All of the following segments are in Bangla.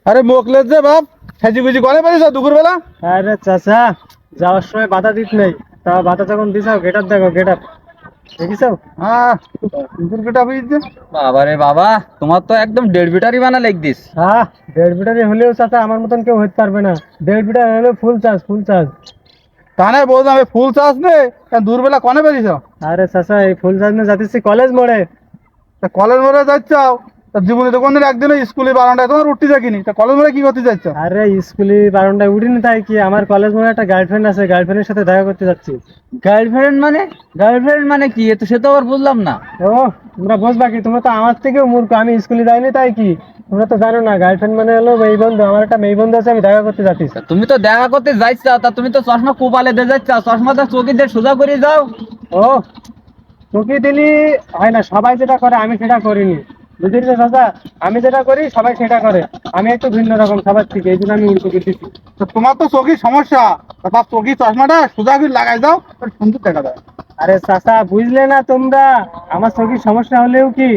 আরে মোকলের যে বাপ সাজিগুজি করে পারিস দুপুর বেলা। আরে চাচা, যাওয়ার সময় বাধা দিত নেই, তা বাধা যখন দিছাও গেটার দেখো, গেটার দেখিস। হ্যাঁ দুপুর কেটা বুঝছে। বাবা রে বাবা, তোমার তো একদম 1.5 বিটারই বানা লাইক দিস। হ্যাঁ, 1.5 বিটারি হলেও চাচা আমার মতন কেউ হতে পারবে না। 1.5 বিটার হলেও ফুল চার্জ, ফুল চার্জ। তা নাই বললাম ফুল চাষ নে দুপুরবেলা কনে পারিস। আরে চাচা, এই ফুল চার্জ নিয়ে যাচ্ছি কলেজ মোড়ে। তা কলেজ মোড়ে যাচ্ছাও, তা জীবনে তো কোনদিন একদিনও স্কুলে বারান্দায় তোমার উঠতে দেখিনি, তা কলেজ মোড়ে কি করতে যাচ্ছ? আরে স্কুলে বারান্দায় উঠিনি তাই কি, আমার কলেজ মোড়ে একটা গার্লফ্রেন্ড আছে, গার্লফ্রেন্ডের সাথে দেখা করতে যাচ্ছি। গার্লফ্রেন্ড মানে কি? এ তো সে তো আবার বুঝলাম না। ও, তোমরা বুঝবা কি? তোমরা তো আমার থেকেও মূর্খ, আমি স্কুলে যাইনি তাই কি? তোমরা তো জানো না, গার্লফ্রেন্ড মানে হলো মেয়ে বন্ধু। আমার একটা মেয়ে বন্ধু আছে, আমি দেখা করতে যাচ্ছি। তা তুমি তো দেখা করতে যাইছ, তা তুমি তো চশমা কোপালে দিয়ে যাচ্ছ, চশমাটা চোখে দিয়ে সোজা করে যাও। ও, চুকি দিলি হয় না, সবাই যেটা করে আমি সেটা করিনি, বুঝলি তো চাচা? আমি যেটা করি সবাই সেটা করে, আমি একটু ভিন্ন রকম সবার থেকে, এই জন্য আমি উল্টো দিচ্ছি। তো তোমার তো চোখের সমস্যা, তা বাপ চোখের চশমাটা সোজা করে লাগাই দাও, সুন্দর দেখা যায়। আরে চাচা, বুঝলে না তোমরা? আমার চোখের সমস্যা হলেও কি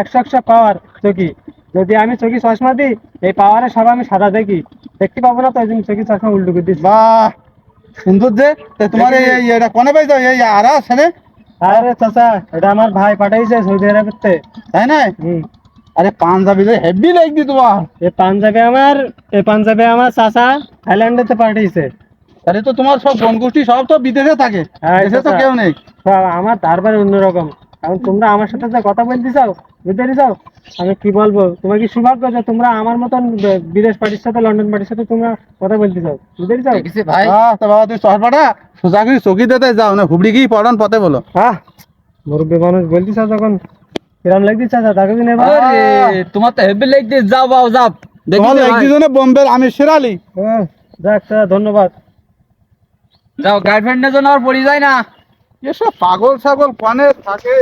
100 পাওয়ার চোখি। যদি আমি চোখে চশমা দিই, এই পাওয়ারে সব আমি সাদা দেখি, দেখতে পাবো না, তো এই জন্য চোখে চশমা উল্টো করে দিচ্ছি। বাহ সুন্দর যে। তা তোমার এটা কনে পাইছ এই আরা সেনে? আরে চাচা, এটা আমার ভাই পাঠাইছে সৌদি আরব থেকে। তাই না? হুম। আরে পাঞ্জাবি যে হেভি লাগছে তোমার। এই পাঞ্জাবে আমার চাচা থাইল্যান্ডেতে পাঠিয়েছে। তাহলে তো তোমার সব বনগোষ্ঠী সব তো বিদেশে থাকে, হ্যাঁ দেশে তো চাচা, কেউ নেই। সব আমার তারপরে অন্যরকম। কারণ তোমরা আমার সাথে যে কথা বলতে চাও, বুঝতে চাও, আমি কি বলবো, তোমার কি সৌভাগ্য যে তোমরা আমার মতন বিদেশ পার্টির সাথে, লন্ডন পার্টির সাথে তোমরা কথা বলতে চাও, বুঝতে চাও? দেখেছি ভাই। তা বাবা তুই চশমাটা সোজা করে চোখে দিতে যাও না, হুবড়ি গিয়ে পড়ান পথে বলো। হ্যাঁ, মুরব্বী মানুষ বলতে চাও যখন, কিরাম লাগতে চাচা, তাকে কি নেবা? আরে তোমার তো হেভি লাইক দিস, যাও বাও যাও। তোমার দেখি একজনে বোম্বের আমি শেরালি। যাক চাচা, ধন্যবাদ। যাও, গার্লফ্রেন্ডের জন্য আর পড়ি যায় না। এসব পাগল ছাগল কনে থাকে।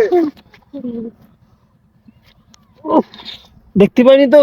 দেখতে পাইনি তো।